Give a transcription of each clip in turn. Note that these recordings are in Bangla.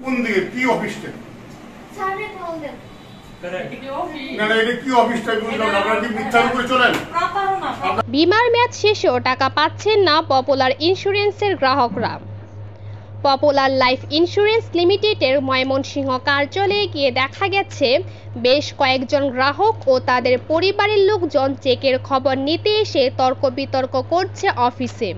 কোন দিকে কি অফিসটা? সামনে কল দেন। বীমার মেয়াদ শেষেও টাকা পাচ্ছেন না পপুলার ইন্স্যুরেন্সের গ্রাহকরা। পপুলার লাইফ ইন্স্যুরেন্স লিমিটেডের ময়মনসিংহ কার্যালয়ে গিয়ে দেখা গেছে বেশ কয়েকজন গ্রাহক ও তাদের পরিবারের লোকজন চেকের খবর নিতে এসে তর্ক বিতর্ক করছে অফিসে।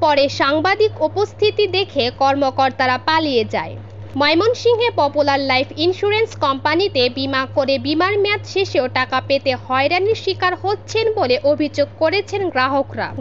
পরে সাংবাদিক উপস্থিতি দেখে কর্মকর্তারা পালিয়ে যায়। ময়মনসিংহে পপুলার লাইফ ইন্স্যুরেন্স কোম্পানিতে বীমা করে বীমার মেয়াদ শেষেও টাকা পেতে হয়রানির শিকার হচ্ছেন বলে অভিযোগ করেছেন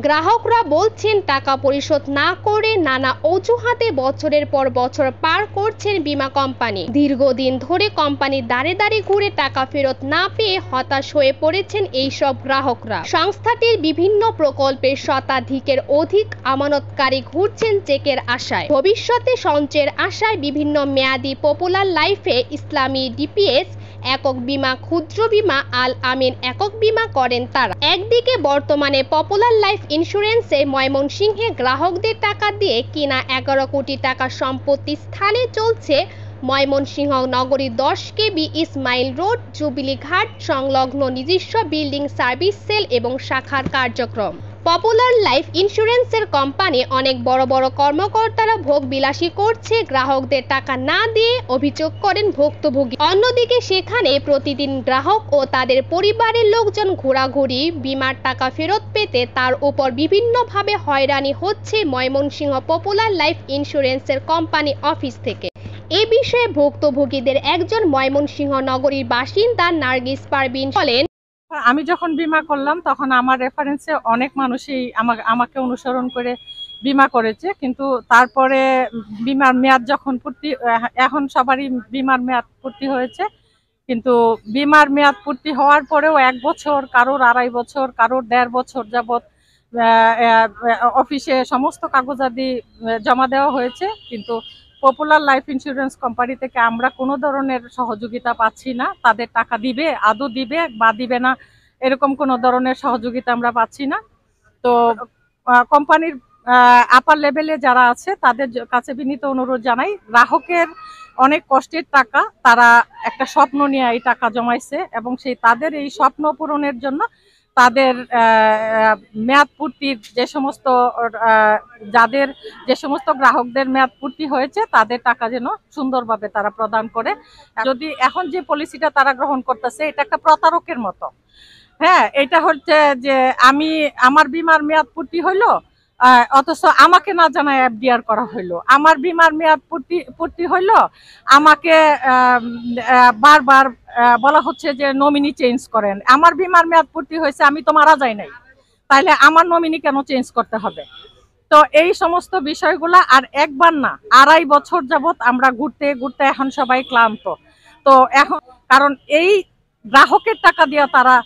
গ্রাহকরা বলছেন টাকা পরিশোধ না করে নানা অজুহাতে বছরের পর বছর পার করছেন বীমা কোম্পানি। দীর্ঘদিন ধরে কোম্পানির দ্বারে দ্বারে ঘুরে টাকা ফেরত না পেয়ে হতাশ হয়ে পড়েছেন এইসব গ্রাহকরা। সংস্থাটির বিভিন্ন প্রকল্পের শতাধিকের অধিক আমানতকারী ঘুরছেন চেকের আশায়। ভবিষ্যতে সঞ্চয়ের আশায় বিভিন্ন মেয়াদি পপুলার লাইফে ইসলামী ডিপিএস একক বীমা, ক্ষুদ্র বীমা, আল আমিন একক বীমা করেন তারা। একদিকে বর্তমানে পপুলার লাইফ ইন্স্যুরেন্সে ময়মনসিংহে গ্রাহকদের টাকা দিয়ে কিনা 11 কোটি টাকা সম্পত্তি স্থানে চলছে ময়মনসিংহ নগরী 10 কেবি ইসমাইল রোড জুবিলি ঘাট সংলগ্ন নিজস্ব বিল্ডিং সার্ভিস সেল এবং শাখার কার্যক্রম। পপুলার লাইফ ইন্স্যুরেন্সের কোম্পানি অনেক বড় বড় কর্মকর্তারা ভোগ বিলাসী করছে গ্রাহকদের টাকা না দিয়ে, অভিযোগ করেন ভুক্তভোগী। অন্যদিকে সেখানে প্রতিদিন গ্রাহক ও তাদের পরিবারের লোকজন ঘোরাঘুরি বীমার টাকা ফেরত পেতে তার উপর বিভিন্নভাবে হয়রানি হচ্ছে ময়মনসিংহ পপুলার লাইফ ইন্স্যুরেন্সের কোম্পানি অফিস থেকে। এ বিষয়ে ভুক্তভোগীদের একজন ময়মনসিংহ নগরীর বাসিন্দা নার্গিস পারভিন বলেন, আমি যখন বীমা করলাম তখন আমার রেফারেন্সে অনেক মানুষই আমাকে অনুসরণ করে বীমা করেছে, কিন্তু তারপরে বীমার মেয়াদ যখন পূর্তি, এখন সবারই বীমার মেয়াদ পূর্তি হয়েছে, কিন্তু বীমার মেয়াদ পূর্তি হওয়ার পরেও 1 বছর, কারোর 2.5 বছর, কারোর 1.5 বছর যাবৎ অফিসে সমস্ত কাগজাদি জমা দেওয়া হয়েছে, কিন্তু পপুলার লাইফ ইন্স্যুরেন্স কোম্পানি থেকে আমরা কোনো ধরনের সহযোগিতা পাচ্ছি না। তাদের টাকা দিবে, আদৌ দিবে বা দিবে না, এরকম কোনো ধরনের সহযোগিতা আমরা পাচ্ছি না। তো কোম্পানির আপার লেভেলে যারা আছে তাদের কাছে বিনীত অনুরোধ জানাই, গ্রাহকের অনেক কষ্টের টাকা, তারা একটা স্বপ্ন নিয়ে এই টাকা জমাইছে এবং তাদের এই স্বপ্ন পূরণের জন্য তাদের মেয়াদ পূর্তির যে সমস্ত গ্রাহকদের মেয়াদ পূর্তি হয়েছে তাদের টাকা যেন সুন্দরভাবে তারা প্রদান করে। যদি এখন যে পলিসিটা তারা গ্রহণ করতেছে এটা একটা প্রতারকের মতো। হ্যাঁ, এটা হচ্ছে যে আমার বীমার মেয়াদ পূর্তি হইলো, অথচ আমাকে না জানায় এফডিআর করা হইলো। আমার বীমার মেয়াদ পূর্তি হইলো, আমাকে বারবার বলা হচ্ছে যে নমিনি চেঞ্জ করেন। আমার বীমার মেয়াদ পূর্তি হয়েছে, আমি তো মারা যাই নাই, তাইলে আমার নমিনি কেন চেঞ্জ করতে হবে? তো এই সমস্ত বিষয়গুলা আর একবার না 2.5 বছর যাবত আমরা ঘুরতে ঘুরতে এখন সবাই ক্লান্ত। তো এখন কারণ এই গ্রাহকের টাকা দিয়ে তারা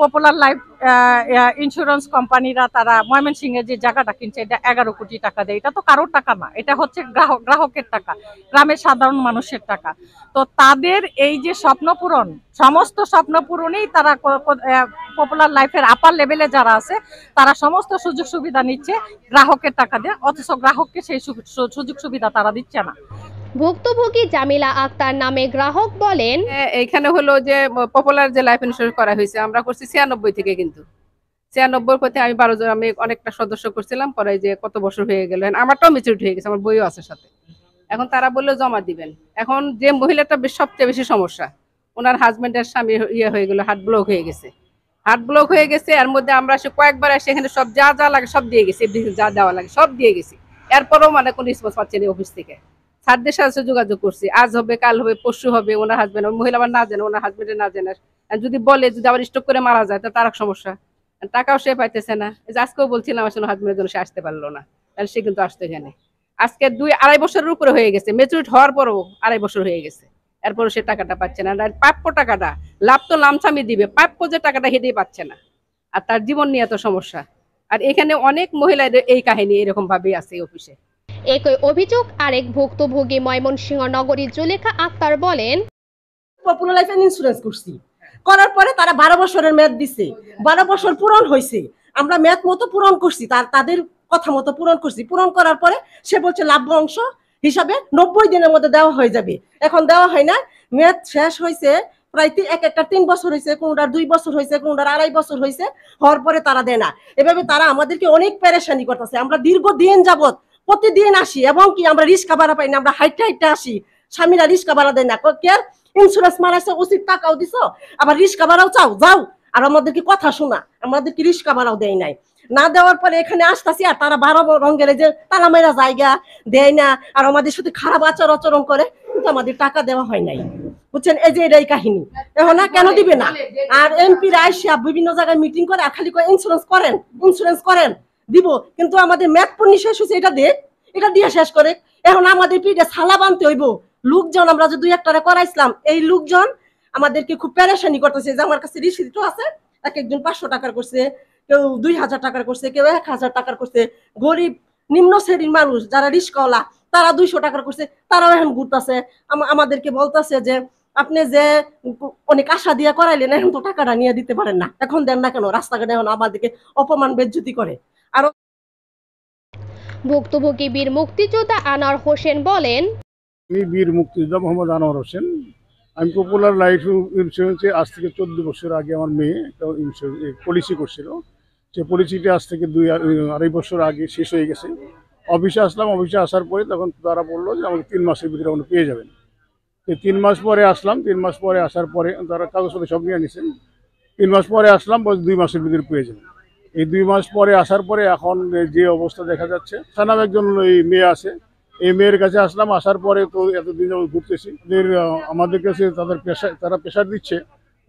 পপুলার লাইফ ইন্স্যুরেন্স কোম্পানিরা তারা ময়মনসিংহে যে জায়গাটা কিনছে এটা 11 কোটি টাকা দেয়। এটা তো কারোর টাকা না, এটা হচ্ছে গ্রাহকের টাকা, গ্রামের সাধারণ মানুষের টাকা। তো তাদের এই যে স্বপ্নপূরণ, সমস্ত স্বপ্নপূরণেই তারা পপুলার লাইফের আপার লেভেলে যারা আছে তারা সমস্ত সুযোগ সুবিধা নিচ্ছে গ্রাহকের টাকা দিয়ে, অথচ গ্রাহককে সেই সুযোগ সুবিধা তারা দিচ্ছে না। ভুক্তভোগী জামিলা আক্তার নামে গ্রাহক বলেন, এইখানে হলো যে পপুলার যে লাইফ ইন্স্যুরেন্স করা হয়েছে আমরা করছি 96 থেকে, কিন্তু 96 পথে আমি 12 জন, আমি অনেকটা সদস্য করছিলাম, পরে যে কত বছর হয়ে গেল, আমারটাও ম্যাচুরিটি হয়ে গেছে, আমার বইও আছে সাথে। এখন তারা বললো জমা দিবেন। এখন যে মহিলাটা সবচেয়ে বেশি সমস্যা, ওনার হাজবেন্ডের স্বামী হয়ে গেল, হার্ট ব্লক হয়ে গেছে। এর মধ্যে আমরা কয়েকবার এসে এখানে সব যা যা লাগে সব দিয়ে গেছি, যা দেওয়া লাগে সব দিয়ে গেছি, এরপরও মানে কোনো রেসপন্স পাচ্ছি না অফিস থেকে। স্যারদের সাথে যোগাযোগ করছি, আজ হবে, কাল হবে, পরশু হবে। ওনার হাজবেন্ড, মহিলা আবার না জানে, ওনার হাজবেন্ডের না জানে, যদি বলে যদি আবার স্ট্রোক করে মারা যায় তো তার সমস্যা, টাকাও সে পাইতেছে না। আজকেও বলছিলাম আসলে হাজবেন্ডের জন্য সে আসতে পারলো না, তাহলে সে কিন্তু আসতো এখানে। আজকে 2-2.5 বছরের উপরে হয়ে গেছে, ম্যাচুরিটি হওয়ার পরও 2.5 বছর হয়ে গেছে, এরপরও সে টাকাটা পাচ্ছে না। প্রাপ্য টাকাটা, লাভ তো লামসামি দিবে, প্রাপ্য যে টাকাটা হেঁটেই পাচ্ছে না, আর তার জীবন নিয়ে এত সমস্যা। আর এখানে অনেক মহিলাদের এই কাহিনী এরকম ভাবেই আছে অফিসে। একই অভিযোগ আরেক ভুক্তভোগী ময়মনসিংহ নগরীর জুলেখা আক্তার বলেন, পপুলার লাইফ ইন্স্যুরেন্স করছি, করার পরে তারা 12 বছরের মেয়াদ দিছে, 12 বছর পূরণ হয়েছে, আমরা মেয়াদ মতো পূরণ করছি, তাদের কথা মতো পূরণ করছি। পূরণ করার পরে সে বলছে লাভ্য অংশ হিসাবে 90 দিনের মধ্যে দেওয়া হয়ে যাবে। এখন দেওয়া হয় না, মেয়াদ শেষ হয়েছে প্রায় এক একটা 3 বছর হয়েছে, কোনটার 2 বছর হয়েছে, কোনটার 2.5 বছর হয়েছে, হওয়ার পরে তারা দেয় না। এভাবে তারা আমাদেরকে অনেক পেরেশানি করতেছে। আমরা দীর্ঘদিন যাবত প্রতিদিন আসি এবং কি আমরা রিস্কা ভাড়া পাই না, আমরা হাইটে হাইটে আসি, স্বামীরা রিস্কা ভাড়া দেয় না। কেয়ার ইন্স্যুরেন্স মারাইছে, উচিত টাকাও দিছো, আবার রিস্কা ভাড়াও চাও, যাও। আর আমাদেরকে কথা শোনা, আমাদেরকে রিস্কা ভাড়াও দেয় নাই। না দেওয়ার পরে এখানে আসতেছি আর তারা 12 রঙের যে তালা মেরা জায়গা দেয় না, আর আমাদের সাথে খারাপ আচরণ করে, কিন্তু আমাদের টাকা দেওয়া হয় নাই, বুঝছেন? এই যে এটাই কাহিনী। এখন না কেন দিবে না? আর এমপিরা আইসা বিভিন্ন জায়গায় মিটিং করে আর খালি ইন্স্যুরেন্স করেন দিব, কিন্তু আমাদের মেয়াদ পূর্ণ শেষ হয়েছে, এটা দিয়ে শেষ করে। এখন আমাদের পিঠে ছালা বানতে হইব। লোকজন আমরা যে 2-1টারে করাইছিলাম, এই লোকজন আমাদেরকে খুব পেরেশানি করতেছে। যে আমার কাছে রিসিপ্টও আছে, একজন 500 টাকার করছে, কেউ 2000 টাকার করছে, কেউ 1000 টাকার করছে। গরিব নিম্ন শ্রেণীর মানুষ যারা রিস্কাওয়ালা, তারা 200 টাকার করছে, তারাও এখন ঘুরতেছে। আমাদেরকে বলতেছে যে আপনি যে অনেক আশা দিয়ে করাইলেন, এখন তো টাকাটা নিয়ে দিতে পারেন না, এখন দেন না কেন? রাস্তাঘাটে এখন আমাদেরকে অপমান বেজ্জতি করে। আর ভুক্তভোগী বীর মুক্তিযোদ্ধা আনোয়ার হোসেন বলেন, আমি বীর মুক্তিযোদ্ধা মোহাম্মদ আনোয়ার হোসেন। আমি পপুলার লাইফ ইন্স্যুরেন্সে আজ থেকে 14 বছর আগে আমার মেয়ে একটা পলিসি করছিল। সে পলিসিটা আজ থেকে 2-2.5 বছর আগে শেষ হয়ে গেছে। অফিসে আসলাম, অফিসে আসার পরে তখন তারা বললো যে আমাকে 3 মাসের ভিতরে আপনি পেয়ে যাবেন। 3 মাস পরে আসলাম, 3 মাস পরে আসার পরে তারা কাগজপত্র সব নিয়ে নিয়েছেন। 3 মাস পরে আসলাম, বলছে 2 মাসের ভিতরে পেয়ে যাবেন। এই 2 মাস পরে আসার পরে এখন যে অবস্থা দেখা যাচ্ছে, সানাম একজন এই মেয়ে আছে, এই মেয়ের কাছে আসলাম। আসার পরে তো এতদিন যাবত ঘুরতেছি, আমাদের কাছে তারা প্রেশার দিচ্ছে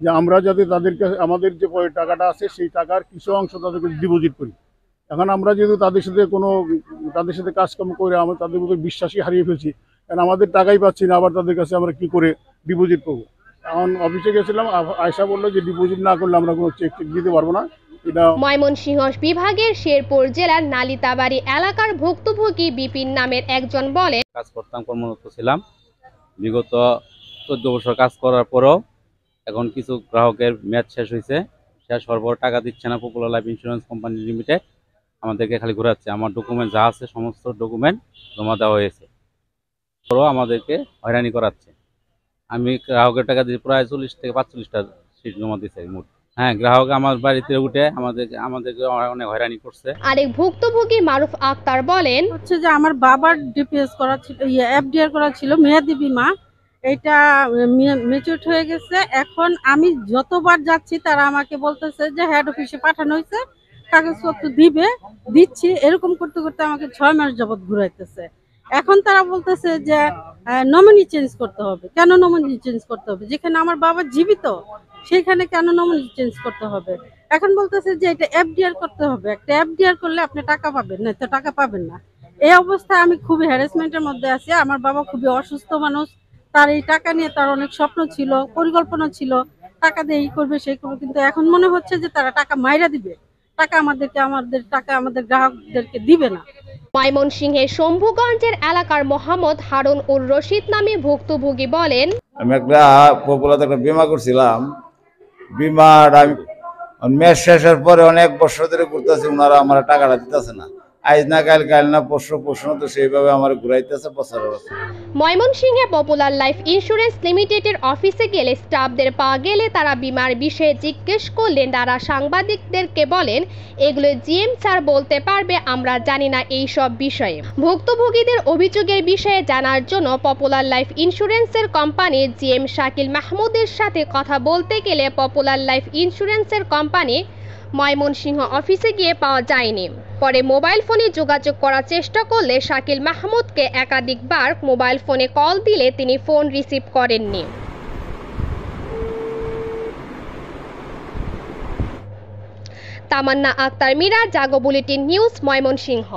যে আমরা যাতে তাদের কাছে আমাদের যে টাকাটা আছে সেই টাকার কিছু অংশ তাদেরকে ডিপোজিট করি। এখন আমরা যেহেতু তাদের সাথে কাজকাম করে আমরা তাদের উপর বিশ্বাসই হারিয়ে ফেলছি, কারণ আমাদের টাকাই পাচ্ছি না, আবার তাদের কাছে আমরা কি করে ডিপোজিট করবো। এখন অফিসে গেছিলাম, আয়সা বললো যে ডিপোজিট না করলে আমরা কোনো চেক দিতে পারবো না। ময়মনসিংহ বিভাগের শেরপুর জেলার নালিতাবাড়ি এলাকার ভুক্তভোগী বিপিন নামের একজন বলেন, কাজ করতাম, কর্মরত ছিলাম। বিগত 14 বছর কাজ করার পরও এখন কিছু গ্রাহকের মেয়াদ শেষ হয়েছে, শেষ হওয়ার পর টাকা দিচ্ছে না popular life insurance company limited. আমাদেরকে খালি ঘোরাচ্ছে। আমার ডকুমেন্ট যা আছে সমস্ত ডকুমেন্ট জমা দেওয়া হয়েছে, আমাদেরকে হয়রানি করাচ্ছে। আমি গ্রাহকের টাকা দিয়ে প্রায় 40 থেকে 45টা সিট জমা দিচ্ছি মোট। হ্যাঁ, গ্রাহক আমার বাড়িতে উঠে আমাদেরকে অনেক হয়রানি করছে। আরেক ভুক্তভোগী মারুফ আক্তার বলেন, হচ্ছে যে আমার বাবার ডিপিএস করা ছিল, এফডিআর করা ছিল, মেয়াদি বীমা, এটা ম্যাচিউর হয়ে গেছে। এখন আমি যতবার যাচ্ছি তারা আমাকে বলতেছে যে হেড অফিসে পাঠানো হয়েছে, কাগজপত্র দিচ্ছি, এরকম করতে করতে আমাকে 6 মাস যাবত ঘুরাইতেছে। এখন তারা বলতেছে যে নমিনি চেঞ্জ করতে হবে। কেন নমিনি চেঞ্জ করতে হবে? যেখানে আমার বাবা জীবিত সেখানে কেন নমিনি চেঞ্জ করতে হবে? এখন বলতেছে যে এটা এফডিআর করতে হবে, একটা এফডিআর করলে আপনি টাকা পাবেন, না তো টাকা পাবেন না। এই অবস্থায় আমি খুবই হ্যারাসমেন্টের মধ্যে আছি। আমার বাবা খুবই অসুস্থ মানুষ, তার এই টাকা নিয়ে তার অনেক স্বপ্ন ছিল, পরিকল্পনা ছিল, টাকা দিয়ে এই করবে সেই করবে, কিন্তু এখন মনে হচ্ছে যে তারা টাকা মাইরা দিবে, আমাদের গ্রাহকদেরকে দিবে না। ময়মনসিংহের শম্ভুগঞ্জের এলাকার মোহাম্মদ হারুন উর রশিদ নামে ভুক্তভোগী বলেন, আমি একটা পপুলার একটা বিমা করছিলাম। বিমাটা আমি মেয়াদ শেষের পরে অনেক বছর ধরে করতেছি, ওনারা আমার টাকাটা দিতেছে না। আজ না কাল, কাল না পরশু তো সেইভাবে আমার ঘুরাইতেছে বছর বছর। ময়মনসিংহে পপুলার লাইফ ইন্স্যুরেন্স লিমিটেডের অফিসে গেলে স্টাফদের পাওয়া গেলে তারা বীমার বিষয়ে জিজ্ঞেস করলেন তারা সাংবাদিকদেরকে বলেন, এগুলো জিএম স্যার বলতে পারবে, আমরা জানি না এই সব বিষয়ে। ভুক্তভোগীদের অভিযোগের বিষয়ে জানার জন্য পপুলার লাইফ ইন্স্যুরেন্সের কোম্পানি জিএম শাকিল মাহমুদের সাথে কথা বলতে গেলে পপুলার লাইফ ইন্স্যুরেন্সের কোম্পানি ময়মনসিংহ অফিসে গিয়ে পাওয়া যায়নি। পরে মোবাইল ফোনে যোগাযোগ করার চেষ্টা করলে শাকিল মাহমুদকে একাধিকবার মোবাইল ফোনে কল দিলে তিনি ফোন রিসিভ করেননি। তামান্না আক্তার মীরা, জাগো বুলেটিন নিউজ, ময়মনসিংহ।